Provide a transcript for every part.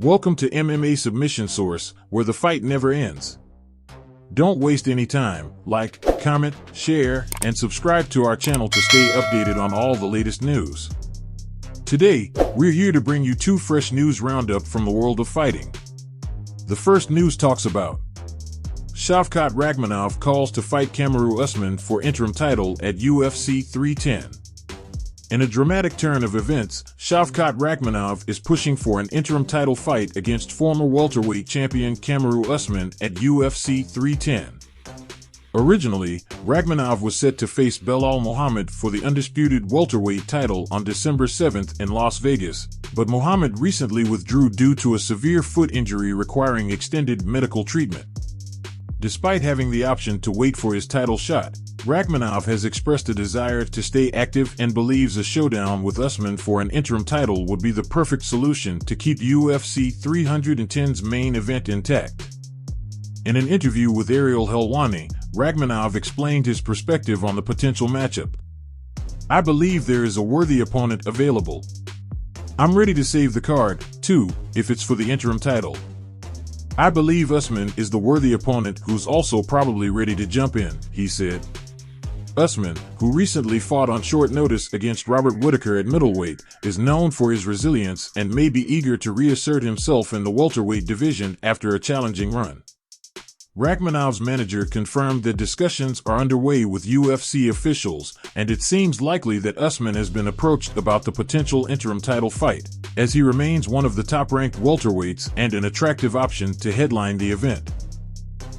Welcome to MMA Submission Source, where the fight never ends. Don't waste any time. Like, comment, share, and subscribe to our channel to stay updated on all the latest news. Today, we're here to bring you two fresh news roundup from the world of fighting. The first news talks about Shavkat Rakhmonov calls to fight Kamaru Usman for interim title at UFC 310. In a dramatic turn of events, Shavkat Rakhmonov is pushing for an interim title fight against former welterweight champion Kamaru Usman at UFC 310. Originally, Rakhmonov was set to face Belal Muhammad for the undisputed welterweight title on December 7th in Las Vegas, but Muhammad recently withdrew due to a severe foot injury requiring extended medical treatment. Despite having the option to wait for his title shot, Rakhmonov has expressed a desire to stay active and believes a showdown with Usman for an interim title would be the perfect solution to keep UFC 310's main event intact. In an interview with Ariel Helwani, Rakhmonov explained his perspective on the potential matchup. "I believe there is a worthy opponent available. I'm ready to save the card, too, if it's for the interim title. I believe Usman is the worthy opponent who's also probably ready to jump in," he said. Usman, who recently fought on short notice against Robert Whittaker at middleweight, is known for his resilience and may be eager to reassert himself in the welterweight division after a challenging run. Rakhmonov's manager confirmed that discussions are underway with UFC officials, and it seems likely that Usman has been approached about the potential interim title fight, as he remains one of the top-ranked welterweights and an attractive option to headline the event.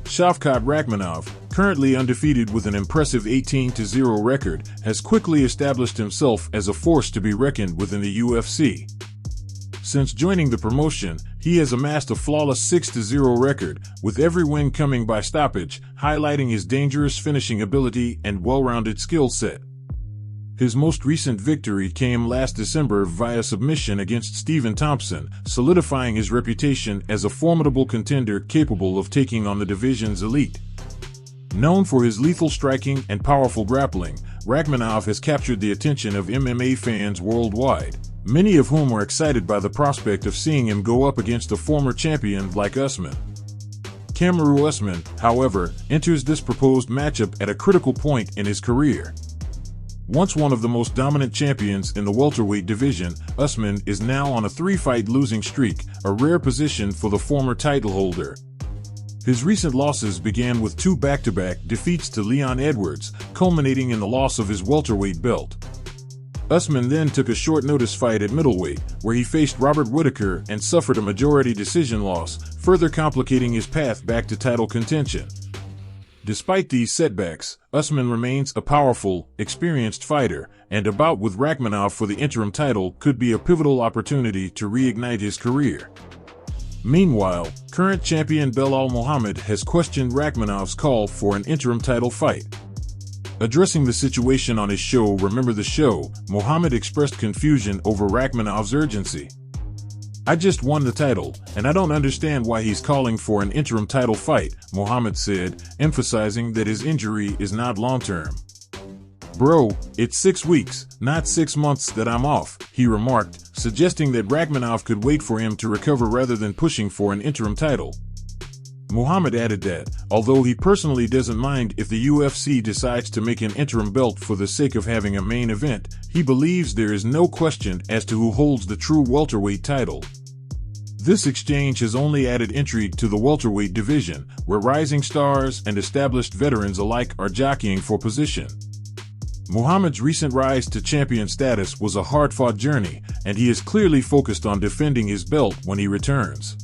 Shavkat Rakhmonov, currently undefeated with an impressive 18-0 record, has quickly established himself as a force to be reckoned with in the UFC. Since joining the promotion, he has amassed a flawless 6-0 record, with every win coming by stoppage, highlighting his dangerous finishing ability and well-rounded skill set. His most recent victory came last December via submission against Stephen Thompson, solidifying his reputation as a formidable contender capable of taking on the division's elite. Known for his lethal striking and powerful grappling, Rakhmonov has captured the attention of MMA fans worldwide, many of whom are excited by the prospect of seeing him go up against a former champion like Usman. Kamaru Usman, however, enters this proposed matchup at a critical point in his career. Once one of the most dominant champions in the welterweight division, Usman is now on a 3-fight losing streak, a rare position for the former title holder. His recent losses began with 2 back-to-back defeats to Leon Edwards, culminating in the loss of his welterweight belt. Usman then took a short-notice fight at middleweight, where he faced Robert Whittaker and suffered a majority decision loss, further complicating his path back to title contention. Despite these setbacks, Usman remains a powerful, experienced fighter, and a bout with Rakhmonov for the interim title could be a pivotal opportunity to reignite his career. Meanwhile, current champion Belal Muhammad has questioned Rakhmonov's call for an interim title fight. Addressing the situation on his show Remember the Show, Muhammad expressed confusion over Rakhmonov's urgency. "I just won the title, and I don't understand why he's calling for an interim title fight," Muhammad said, emphasizing that his injury is not long-term. "Bro, it's 6 weeks, not 6 months that I'm off," he remarked, suggesting that Rakhmonov could wait for him to recover rather than pushing for an interim title. Muhammad added that, although he personally doesn't mind if the UFC decides to make an interim belt for the sake of having a main event, he believes there is no question as to who holds the true welterweight title. This exchange has only added intrigue to the welterweight division, where rising stars and established veterans alike are jockeying for position. Muhammad's recent rise to champion status was a hard-fought journey, and he is clearly focused on defending his belt when he returns.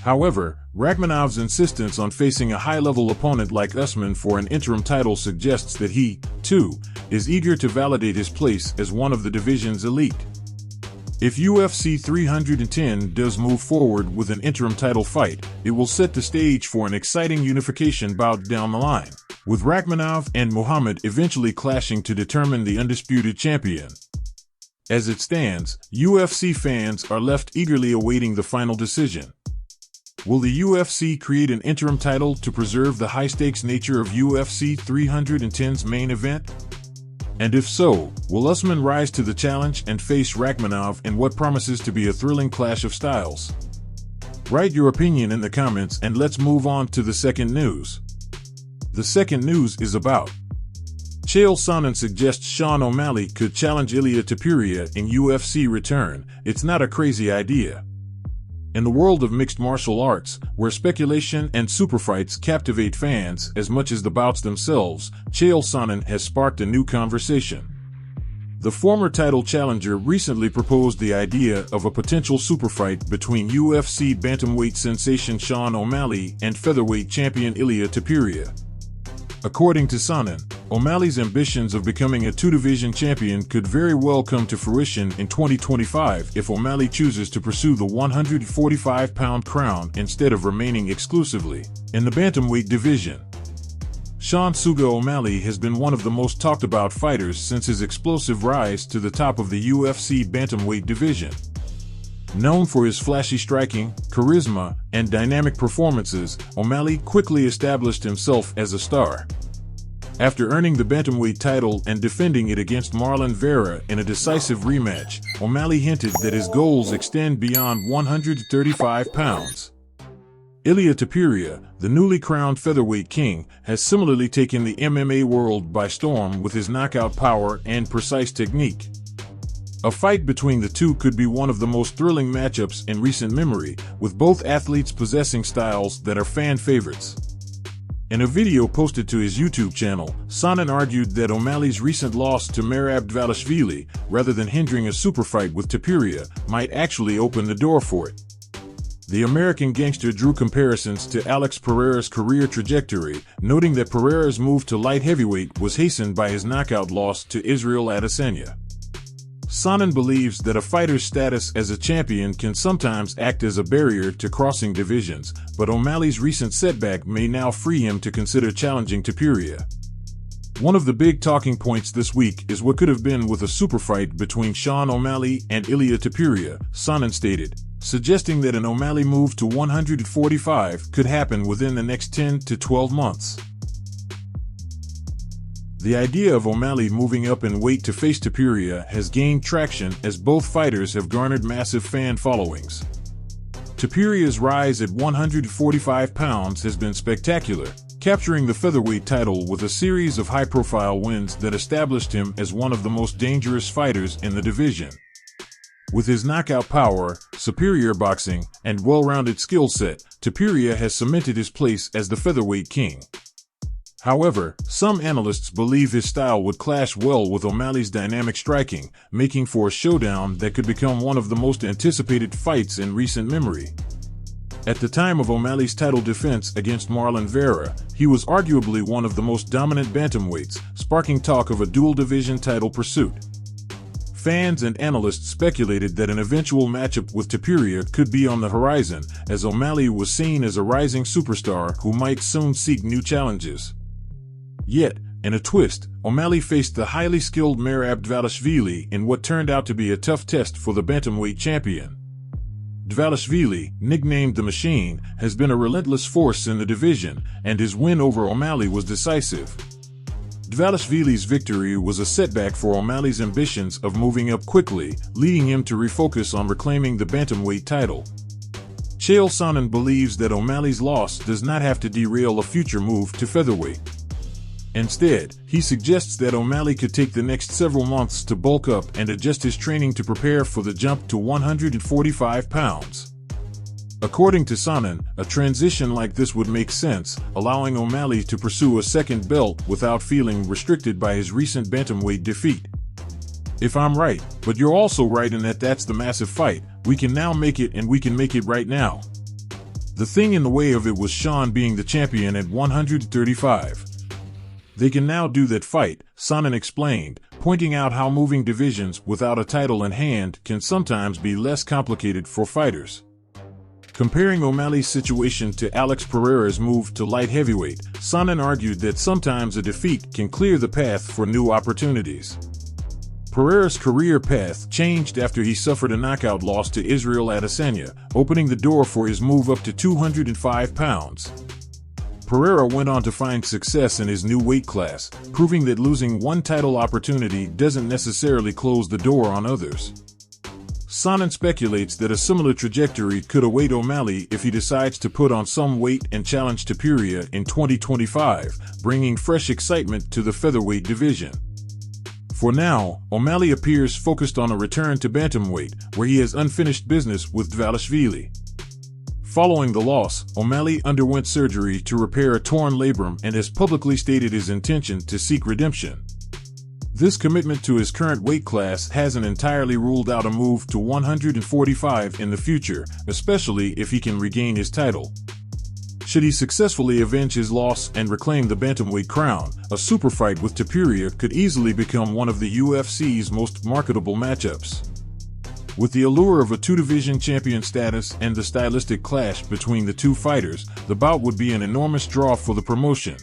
However, Rakhmonov's insistence on facing a high-level opponent like Usman for an interim title suggests that he, too, is eager to validate his place as one of the division's elite. If UFC 310 does move forward with an interim title fight, it will set the stage for an exciting unification bout down the line, with Rakhmonov and Muhammad eventually clashing to determine the undisputed champion. As it stands, UFC fans are left eagerly awaiting the final decision. Will the UFC create an interim title to preserve the high-stakes nature of UFC 310's main event? And if so, will Usman rise to the challenge and face Rakhmonov in what promises to be a thrilling clash of styles? Write your opinion in the comments and let's move on to the second news. The second news is about Chael Sonnen suggests Sean O'Malley could challenge Ilia Topuria in UFC return. It's not a crazy idea. In the world of mixed martial arts, where speculation and superfights captivate fans as much as the bouts themselves, Chael Sonnen has sparked a new conversation. The former title challenger recently proposed the idea of a potential superfight between UFC bantamweight sensation Sean O'Malley and featherweight champion Ilia Topuria. According to Sonnen, O'Malley's ambitions of becoming a two-division champion could very well come to fruition in 2025 if O'Malley chooses to pursue the 145-pound crown instead of remaining exclusively in the bantamweight division. Sean Suga O'Malley has been one of the most talked-about fighters since his explosive rise to the top of the UFC bantamweight division. Known for his flashy striking, charisma, and dynamic performances, O'Malley quickly established himself as a star. After earning the bantamweight title and defending it against Marlon Vera in a decisive rematch, O'Malley hinted that his goals extend beyond 135 pounds. Ilia Topuria, the newly crowned featherweight king, has similarly taken the MMA world by storm with his knockout power and precise technique. A fight between the two could be one of the most thrilling matchups in recent memory, with both athletes possessing styles that are fan favorites. In a video posted to his YouTube channel, Sonnen argued that O'Malley's recent loss to Merab Dvalishvili, rather than hindering a superfight with Topuria, might actually open the door for it. The American gangster drew comparisons to Alex Pereira's career trajectory, noting that Pereira's move to light heavyweight was hastened by his knockout loss to Israel Adesanya. Sonnen believes that a fighter's status as a champion can sometimes act as a barrier to crossing divisions, but O'Malley's recent setback may now free him to consider challenging Topuria. One of the big talking points this week is what could have been with a superfight between Sean O'Malley and Ilia Topuria, Sonnen stated, suggesting that an O'Malley move to 145 could happen within the next 10 to 12 months. The idea of O'Malley moving up in weight to face Topuria has gained traction as both fighters have garnered massive fan followings. Topuria's rise at 145 pounds has been spectacular, capturing the featherweight title with a series of high-profile wins that established him as one of the most dangerous fighters in the division. With his knockout power, superior boxing, and well-rounded skill set, Topuria has cemented his place as the featherweight king. However, some analysts believe his style would clash well with O'Malley's dynamic striking, making for a showdown that could become one of the most anticipated fights in recent memory. At the time of O'Malley's title defense against Marlon Vera, he was arguably one of the most dominant bantamweights, sparking talk of a dual-division title pursuit. Fans and analysts speculated that an eventual matchup with Topuria could be on the horizon, as O'Malley was seen as a rising superstar who might soon seek new challenges. Yet, in a twist, O'Malley faced the highly skilled Merab Dvalishvili in what turned out to be a tough test for the bantamweight champion. Dvalishvili, nicknamed the Machine, has been a relentless force in the division, and his win over O'Malley was decisive. Dvalishvili's victory was a setback for O'Malley's ambitions of moving up quickly, leading him to refocus on reclaiming the bantamweight title. Chael Sonnen believes that O'Malley's loss does not have to derail a future move to featherweight. Instead, he suggests that O'Malley could take the next several months to bulk up and adjust his training to prepare for the jump to 145 pounds. According to Sonnen, a transition like this would make sense, allowing O'Malley to pursue a second belt without feeling restricted by his recent bantamweight defeat. If I'm right, but you're also right in that that's the massive fight, we can now make it, and we can make it right now. The thing in the way of it was Sean being the champion at 135. They can now do that fight, Sonnen explained, pointing out how moving divisions without a title in hand can sometimes be less complicated for fighters. Comparing O'Malley's situation to Alex Pereira's move to light heavyweight, Sonnen argued that sometimes a defeat can clear the path for new opportunities. Pereira's career path changed after he suffered a knockout loss to Israel Adesanya, opening the door for his move up to 205 pounds. Pereira went on to find success in his new weight class, proving that losing one title opportunity doesn't necessarily close the door on others. Sonnen speculates that a similar trajectory could await O'Malley if he decides to put on some weight and challenge Topuria in 2025, bringing fresh excitement to the featherweight division. For now, O'Malley appears focused on a return to bantamweight, where he has unfinished business with Dvalishvili. Following the loss, O'Malley underwent surgery to repair a torn labrum and has publicly stated his intention to seek redemption. This commitment to his current weight class hasn't entirely ruled out a move to 145 in the future, especially if he can regain his title. Should he successfully avenge his loss and reclaim the bantamweight crown, a super fight with Topuria could easily become one of the UFC's most marketable matchups. With the allure of a two-division champion status and the stylistic clash between the two fighters, the bout would be an enormous draw for the promotion.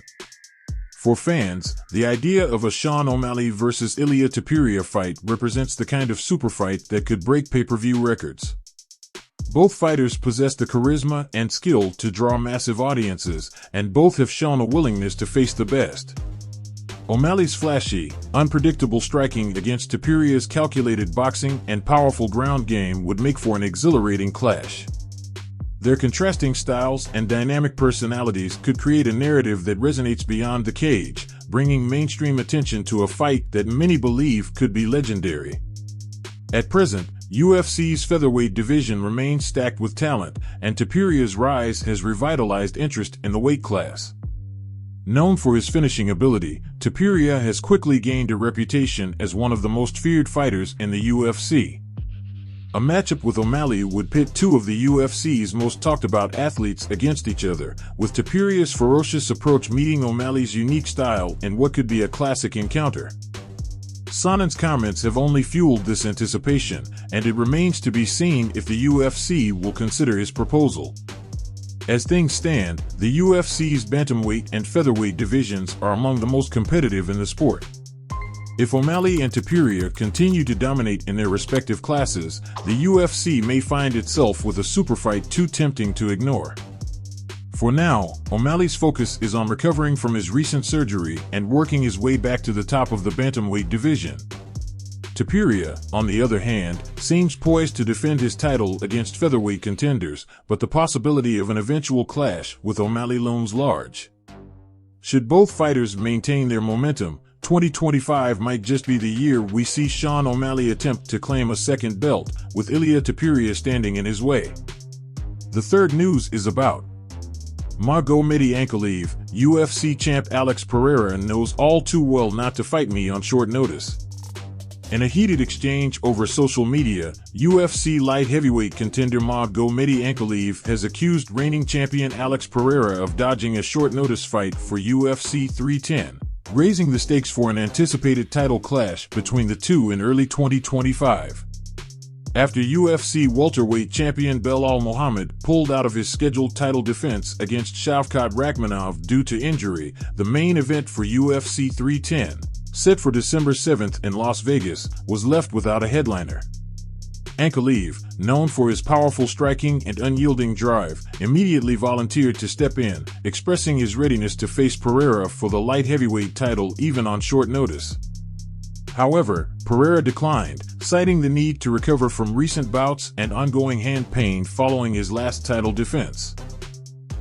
For fans, the idea of a Sean O'Malley versus Ilia Topuria fight represents the kind of super fight that could break pay-per-view records. Both fighters possess the charisma and skill to draw massive audiences, and both have shown a willingness to face the best. O'Malley's flashy, unpredictable striking against Topuria's calculated boxing and powerful ground game would make for an exhilarating clash. Their contrasting styles and dynamic personalities could create a narrative that resonates beyond the cage, bringing mainstream attention to a fight that many believe could be legendary. At present, UFC's featherweight division remains stacked with talent, and Topuria's rise has revitalized interest in the weight class. Known for his finishing ability, Topuria has quickly gained a reputation as one of the most feared fighters in the UFC. A matchup with O'Malley would pit two of the UFC's most talked-about athletes against each other, with Topuria's ferocious approach meeting O'Malley's unique style in what could be a classic encounter. Sonnen's comments have only fueled this anticipation, and it remains to be seen if the UFC will consider his proposal. As things stand, the UFC's bantamweight and featherweight divisions are among the most competitive in the sport. If O'Malley and Topuria continue to dominate in their respective classes, the UFC may find itself with a super fight too tempting to ignore. For now, O'Malley's focus is on recovering from his recent surgery and working his way back to the top of the bantamweight division. Topuria, on the other hand, seems poised to defend his title against featherweight contenders, but the possibility of an eventual clash with O'Malley looms large. Should both fighters maintain their momentum, 2025 might just be the year we see Sean O'Malley attempt to claim a second belt, with Ilia Topuria standing in his way. The third news is about Magomed Ankalaev. UFC champ Alex Pereira knows all too well not to fight me on short notice. In a heated exchange over social media, UFC light heavyweight contender Magomed Ankalaev has accused reigning champion Alex Pereira of dodging a short-notice fight for UFC 310, raising the stakes for an anticipated title clash between the two in early 2025. After UFC welterweight champion Belal Muhammad pulled out of his scheduled title defense against Shavkat Rakhmonov due to injury, the main event for UFC 310, set for December 7th in Las Vegas, was left without a headliner. Ankalaev, known for his powerful striking and unyielding drive, immediately volunteered to step in, expressing his readiness to face Pereira for the light heavyweight title even on short notice. However, Pereira declined, citing the need to recover from recent bouts and ongoing hand pain following his last title defense.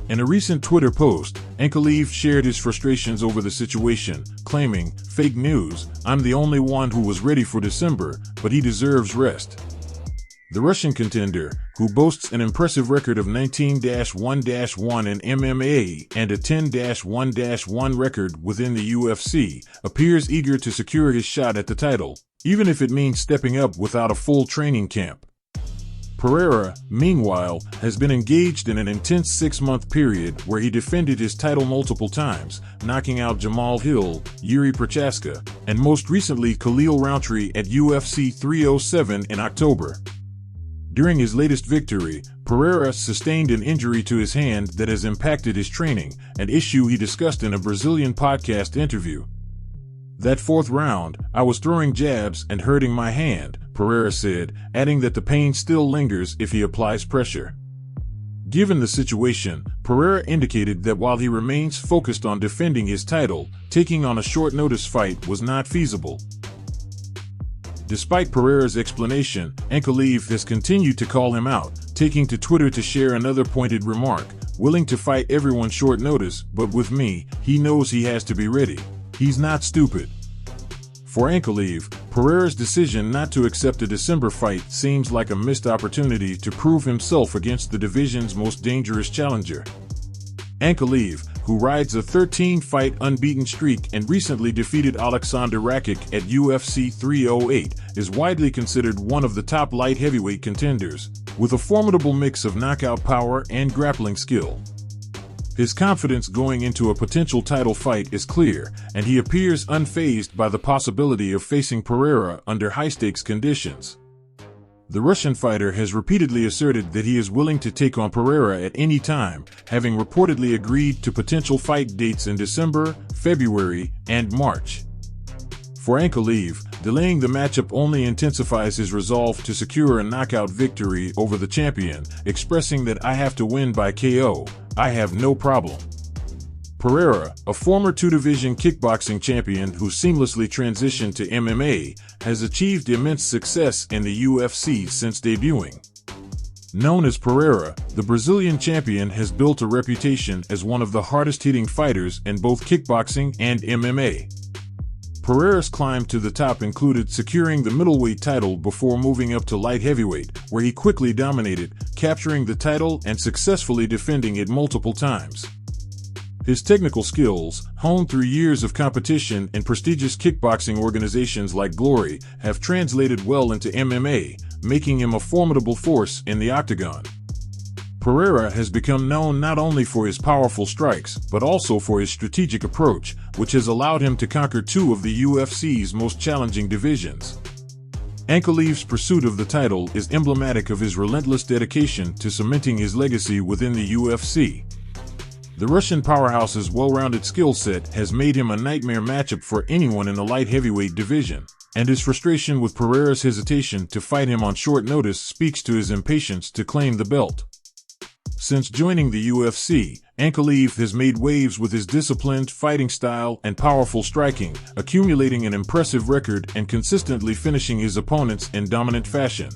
In a recent Twitter post, Ankalaev shared his frustrations over the situation, claiming, "Fake news, I'm the only one who was ready for December, but he deserves rest." The Russian contender, who boasts an impressive record of 19-1-1 in MMA and a 10-1-1 record within the UFC, appears eager to secure his shot at the title, even if it means stepping up without a full training camp. Pereira, meanwhile, has been engaged in an intense 6-month period where he defended his title multiple times, knocking out Jamal Hill, Yuri Prochaska, and most recently Khalil Rountree at UFC 307 in October. During his latest victory, Pereira sustained an injury to his hand that has impacted his training, an issue he discussed in a Brazilian podcast interview. "That fourth round, I was throwing jabs and hurting my hand," Pereira said, adding that the pain still lingers if he applies pressure. Given the situation, Pereira indicated that while he remains focused on defending his title, taking on a short-notice fight was not feasible. Despite Pereira's explanation, Ankalaev has continued to call him out, taking to Twitter to share another pointed remark: "Willing to fight everyone short notice, but with me, he knows he has to be ready. He's not stupid." For Ankalaev, Pereira's decision not to accept a December fight seems like a missed opportunity to prove himself against the division's most dangerous challenger. Ankalaev, who rides a 13-fight unbeaten streak and recently defeated Alexander Rakic at UFC 308, is widely considered one of the top light heavyweight contenders, with a formidable mix of knockout power and grappling skill. His confidence going into a potential title fight is clear, and he appears unfazed by the possibility of facing Pereira under high-stakes conditions. The Russian fighter has repeatedly asserted that he is willing to take on Pereira at any time, having reportedly agreed to potential fight dates in December, February, and March. For Ankalaev, delaying the matchup only intensifies his resolve to secure a knockout victory over the champion, expressing that "I have to win by KO, I have no problem." Pereira, a former two-division kickboxing champion who seamlessly transitioned to MMA, has achieved immense success in the UFC since debuting. Known as Pereira, the Brazilian champion has built a reputation as one of the hardest-hitting fighters in both kickboxing and MMA. Pereira's climb to the top included securing the middleweight title before moving up to light heavyweight, where he quickly dominated, capturing the title and successfully defending it multiple times. His technical skills, honed through years of competition in prestigious kickboxing organizations like Glory, have translated well into MMA, making him a formidable force in the octagon. Pereira has become known not only for his powerful strikes, but also for his strategic approach, which has allowed him to conquer two of the UFC's most challenging divisions. Ankalaev's pursuit of the title is emblematic of his relentless dedication to cementing his legacy within the UFC. The Russian powerhouse's well-rounded skill set has made him a nightmare matchup for anyone in the light heavyweight division, and his frustration with Pereira's hesitation to fight him on short notice speaks to his impatience to claim the belt. Since joining the UFC, Ankalaev has made waves with his disciplined fighting style and powerful striking, accumulating an impressive record and consistently finishing his opponents in dominant fashion.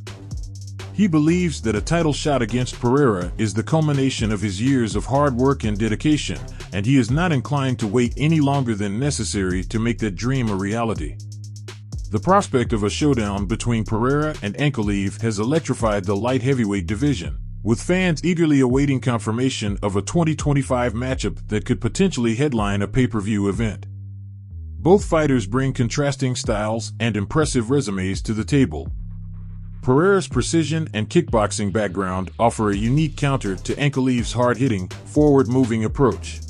He believes that a title shot against Pereira is the culmination of his years of hard work and dedication, and he is not inclined to wait any longer than necessary to make that dream a reality. The prospect of a showdown between Pereira and Ankalaev has electrified the light heavyweight division, with fans eagerly awaiting confirmation of a 2025 matchup that could potentially headline a pay-per-view event. Both fighters bring contrasting styles and impressive resumes to the table. Pereira's precision and kickboxing background offer a unique counter to Ankalaev's hard-hitting, forward-moving approach.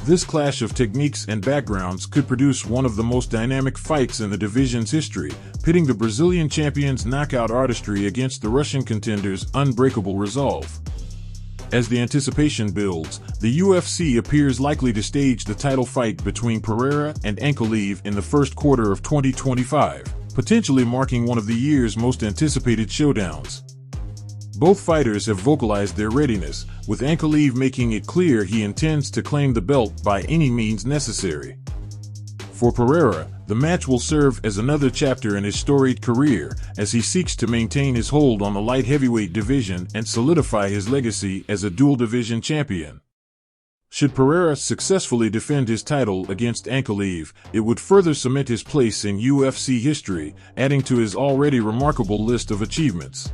This clash of techniques and backgrounds could produce one of the most dynamic fights in the division's history, pitting the Brazilian champion's knockout artistry against the Russian contender's unbreakable resolve. As the anticipation builds, the UFC appears likely to stage the title fight between Pereira and Ankalaev in the first quarter of 2025. Potentially marking one of the year's most anticipated showdowns. Both fighters have vocalized their readiness, with Ankalaev making it clear he intends to claim the belt by any means necessary. For Pereira, the match will serve as another chapter in his storied career, as he seeks to maintain his hold on the light heavyweight division and solidify his legacy as a dual-division champion. Should Pereira successfully defend his title against Ankalaev, it would further cement his place in UFC history, adding to his already remarkable list of achievements.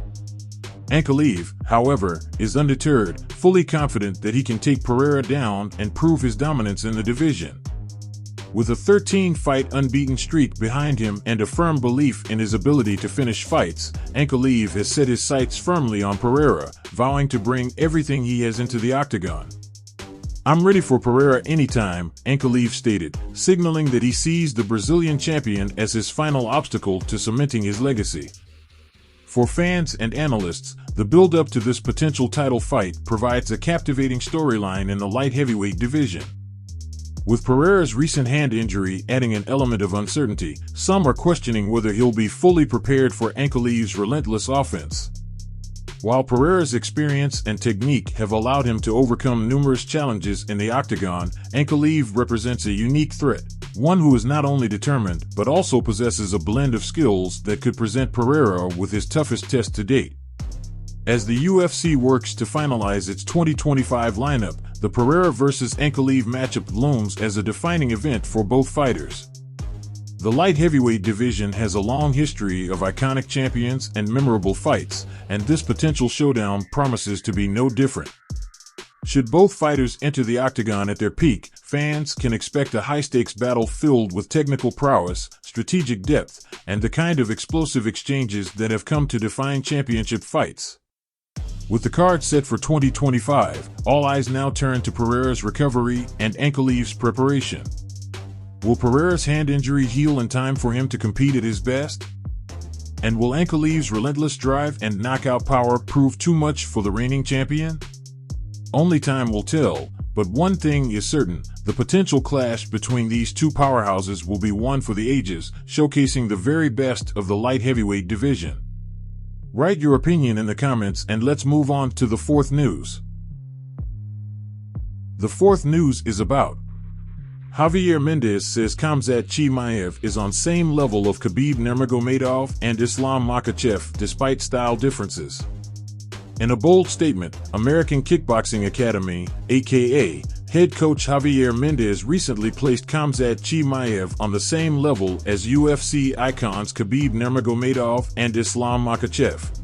Ankalaev, however, is undeterred, fully confident that he can take Pereira down and prove his dominance in the division. With a 13-fight unbeaten streak behind him and a firm belief in his ability to finish fights, Ankalaev has set his sights firmly on Pereira, vowing to bring everything he has into the octagon. "I'm ready for Pereira anytime," Ankalaev stated, signaling that he sees the Brazilian champion as his final obstacle to cementing his legacy. For fans and analysts, the build-up to this potential title fight provides a captivating storyline in the light heavyweight division. With Pereira's recent hand injury adding an element of uncertainty, some are questioning whether he'll be fully prepared for Ankalaev's relentless offense. While Pereira's experience and technique have allowed him to overcome numerous challenges in the octagon, Ankalaev represents a unique threat. one who is not only determined but also possesses a blend of skills that could present Pereira with his toughest test to date. As the UFC works to finalize its 2025 lineup, the Pereira vs. Ankalaev matchup looms as a defining event for both fighters. The light heavyweight division has a long history of iconic champions and memorable fights, and this potential showdown promises to be no different. Should both fighters enter the octagon at their peak, fans can expect a high-stakes battle filled with technical prowess, strategic depth, and the kind of explosive exchanges that have come to define championship fights. With the card set for 2025, all eyes now turn to Pereira's recovery and Ankalaev's preparation. Will Pereira's hand injury heal in time for him to compete at his best? And will Ankalaev's relentless drive and knockout power prove too much for the reigning champion? Only time will tell, but one thing is certain, the potential clash between these two powerhouses will be one for the ages, showcasing the very best of the light heavyweight division. Write your opinion in the comments and let's move on to the fourth news. The fourth news is about Javier Mendez says Khamzat Chimaev is on same level of Khabib Nurmagomedov and Islam Makhachev despite style differences. In a bold statement, American Kickboxing Academy, aka head coach Javier Mendez recently placed Khamzat Chimaev on the same level as UFC icons Khabib Nurmagomedov and Islam Makhachev.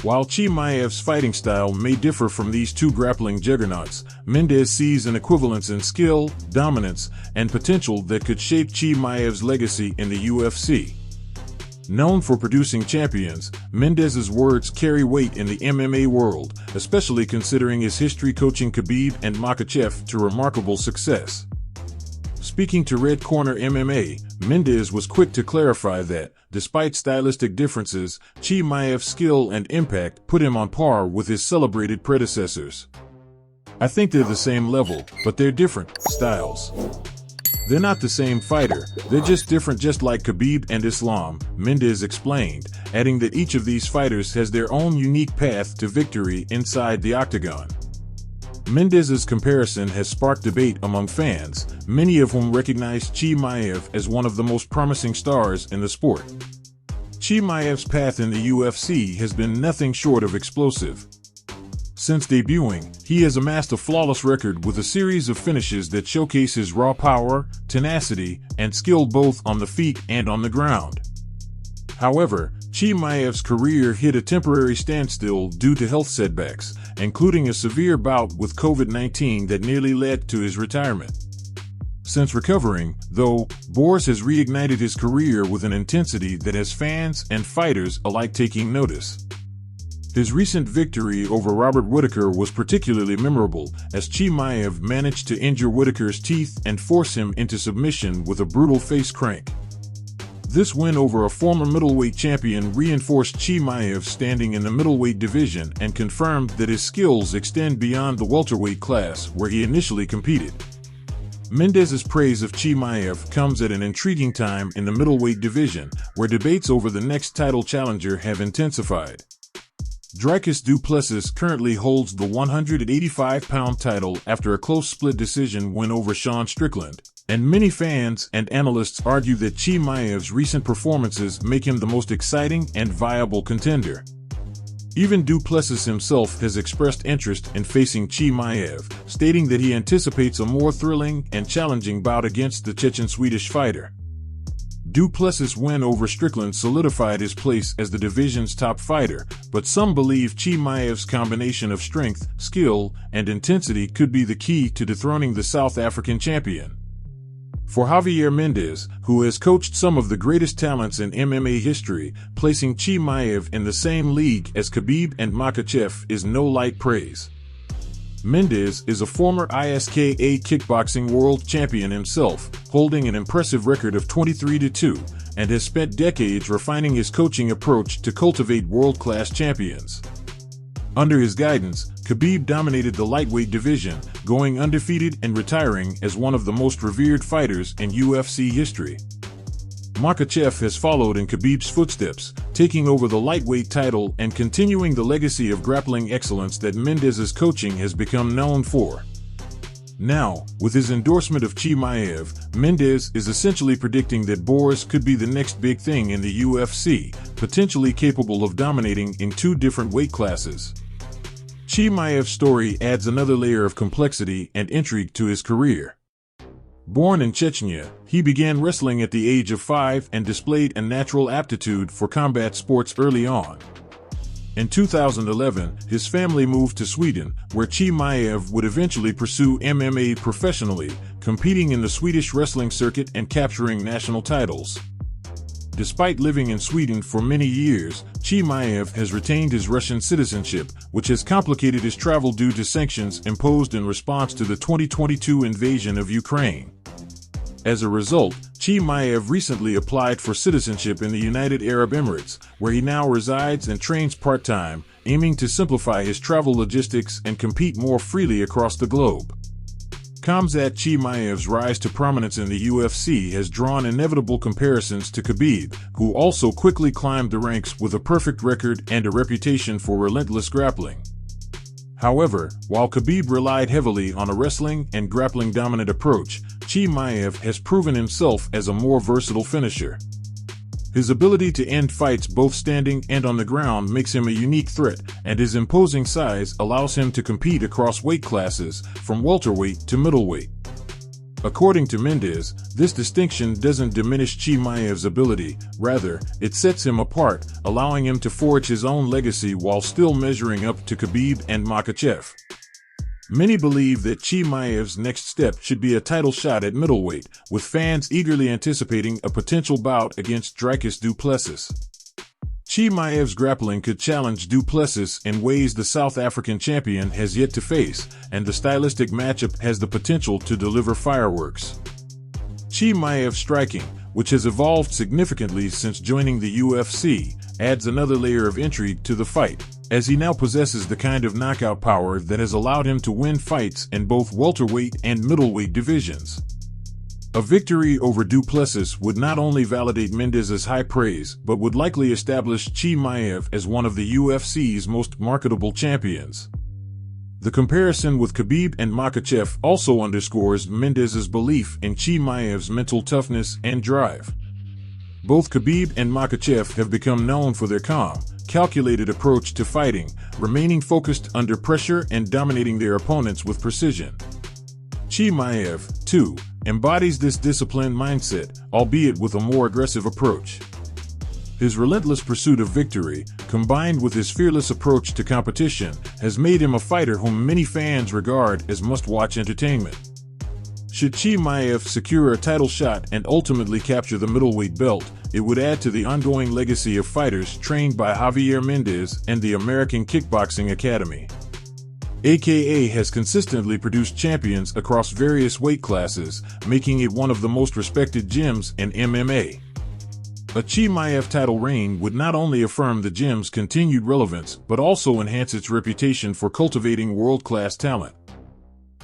While Chimaev's fighting style may differ from these two grappling juggernauts, Mendez sees an equivalence in skill, dominance, and potential that could shape Chimaev's legacy in the UFC. Known for producing champions, Mendez's words carry weight in the MMA world, especially considering his history coaching Khabib and Makhachev to remarkable success. Speaking to Red Corner MMA, Mendez was quick to clarify that, despite stylistic differences, Chimaev's skill and impact put him on par with his celebrated predecessors. I think they're the same level, but they're different styles. They're not the same fighter, they're just different, just like Khabib and Islam, Mendez explained, adding that each of these fighters has their own unique path to victory inside the octagon. Mendez's comparison has sparked debate among fans, many of whom recognize Chimaev as one of the most promising stars in the sport. Chimaev's path in the UFC has been nothing short of explosive. Since debuting, he has amassed a flawless record with a series of finishes that showcase his raw power, tenacity, and skill both on the feet and on the ground. However, Chimaev's career hit a temporary standstill due to health setbacks, including a severe bout with COVID-19 that nearly led to his retirement. Since recovering, though, Boris has reignited his career with an intensity that has fans and fighters alike taking notice. His recent victory over Robert Whittaker was particularly memorable, as Chimaev managed to injure Whittaker's teeth and force him into submission with a brutal face crank. This win over a former middleweight champion reinforced Chimaev's standing in the middleweight division and confirmed that his skills extend beyond the welterweight class where he initially competed. Mendez's praise of Chimaev comes at an intriguing time in the middleweight division, where debates over the next title challenger have intensified. Dricus du Plessis currently holds the 185-pound title after a close split decision win over Sean Strickland, and many fans and analysts argue that Chimaev's recent performances make him the most exciting and viable contender. Even du Plessis himself has expressed interest in facing Chimaev, stating that he anticipates a more thrilling and challenging bout against the Chechen-Swedish fighter. Du Plessis' win over Strickland solidified his place as the division's top fighter, but some believe Chimaev's combination of strength, skill, and intensity could be the key to dethroning the South African champion. For Javier Mendez, who has coached some of the greatest talents in MMA history, placing Chimaev in the same league as Khabib and Makhachev is no light praise. Mendez is a former ISKA kickboxing world champion himself, holding an impressive record of 23-2, and has spent decades refining his coaching approach to cultivate world-class champions. Under his guidance, Khabib dominated the lightweight division, going undefeated and retiring as one of the most revered fighters in UFC history. Makhachev has followed in Khabib's footsteps, taking over the lightweight title and continuing the legacy of grappling excellence that Mendez's coaching has become known for. Now, with his endorsement of Chimaev, Mendez is essentially predicting that Boris could be the next big thing in the UFC, potentially capable of dominating in 2 different weight classes. Chimaev's story adds another layer of complexity and intrigue to his career. Born in Chechnya, he began wrestling at the age of 5 and displayed a natural aptitude for combat sports early on. In 2011, his family moved to Sweden, where Chimaev would eventually pursue MMA professionally, competing in the Swedish wrestling circuit and capturing national titles. Despite living in Sweden for many years, Chimaev has retained his Russian citizenship, which has complicated his travel due to sanctions imposed in response to the 2022 invasion of Ukraine. As a result, Chimaev recently applied for citizenship in the United Arab Emirates, where he now resides and trains part-time, aiming to simplify his travel logistics and compete more freely across the globe. Khamzat Chimaev's rise to prominence in the UFC has drawn inevitable comparisons to Khabib, who also quickly climbed the ranks with a perfect record and a reputation for relentless grappling. However, while Khabib relied heavily on a wrestling and grappling-dominant approach, Chimaev has proven himself as a more versatile finisher. His ability to end fights both standing and on the ground makes him a unique threat, and his imposing size allows him to compete across weight classes, from welterweight to middleweight. According to Mendez, this distinction doesn't diminish Chimaev's ability, rather, it sets him apart, allowing him to forge his own legacy while still measuring up to Khabib and Makhachev. Many believe that Chimaev's next step should be a title shot at middleweight, with fans eagerly anticipating a potential bout against Dricus du Plessis. Chimaev's grappling could challenge du Plessis in ways the South African champion has yet to face, and the stylistic matchup has the potential to deliver fireworks. Chimaev's striking, which has evolved significantly since joining the UFC, adds another layer of intrigue to the fight, as he now possesses the kind of knockout power that has allowed him to win fights in both welterweight and middleweight divisions. A victory over du Plessis would not only validate Mendez's high praise, but would likely establish Chimaev as one of the UFC's most marketable champions. The comparison with Khabib and Makhachev also underscores Mendez's belief in Chimaev's mental toughness and drive. Both Khabib and Makhachev have become known for their calm, calculated approach to fighting, remaining focused under pressure and dominating their opponents with precision. Chimaev, too, embodies this disciplined mindset, albeit with a more aggressive approach. His relentless pursuit of victory, combined with his fearless approach to competition, has made him a fighter whom many fans regard as must-watch entertainment. Should Chimaev secure a title shot and ultimately capture the middleweight belt, it would add to the ongoing legacy of fighters trained by Javier Mendez and the American Kickboxing Academy. AKA has consistently produced champions across various weight classes, making it one of the most respected gyms in MMA. A Chimaev title reign would not only affirm the gym's continued relevance, but also enhance its reputation for cultivating world-class talent.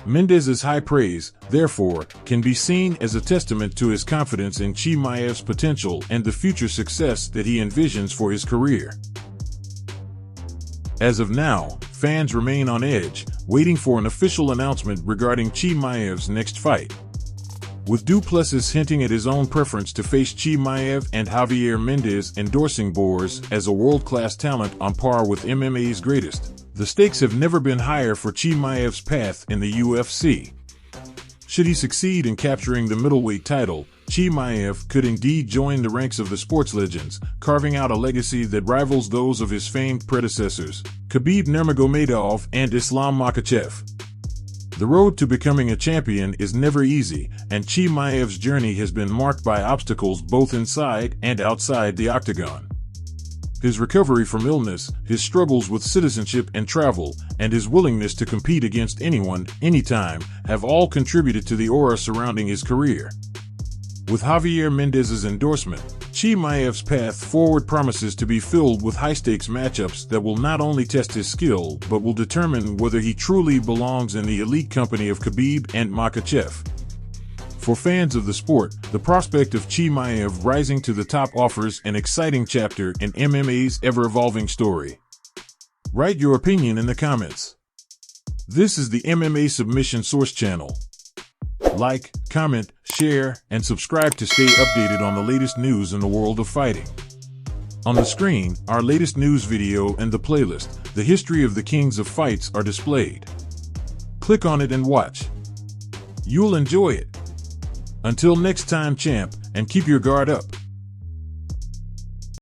Mendez's high praise, therefore, can be seen as a testament to his confidence in Chimaev's potential and the future success that he envisions for his career. As of now, fans remain on edge, waiting for an official announcement regarding Chimaev's next fight. With du Plessis hinting at his own preference to face Chimaev and Javier Mendez endorsing Boris as a world-class talent on par with MMA's greatest, the stakes have never been higher for Chimaev's path in the UFC. Should he succeed in capturing the middleweight title, Chimaev could indeed join the ranks of the sports legends, carving out a legacy that rivals those of his famed predecessors, Khabib Nurmagomedov and Islam Makhachev. The road to becoming a champion is never easy, and Chimaev's journey has been marked by obstacles both inside and outside the octagon. His recovery from illness, his struggles with citizenship and travel, and his willingness to compete against anyone, anytime, have all contributed to the aura surrounding his career. With Javier Mendez's endorsement, Chimaev's path forward promises to be filled with high-stakes matchups that will not only test his skill, but will determine whether he truly belongs in the elite company of Khabib and Makhachev. For fans of the sport, the prospect of Chimaev rising to the top offers an exciting chapter in MMA's ever-evolving story. Write your opinion in the comments. This is the MMA Submission Source channel. Like, comment, share, and subscribe to stay updated on the latest news in the world of fighting. On the screen, our latest news video and the playlist, The History of the Kings of Fights, are displayed. Click on it and watch. You'll enjoy it. Until next time, champ, and keep your guard up.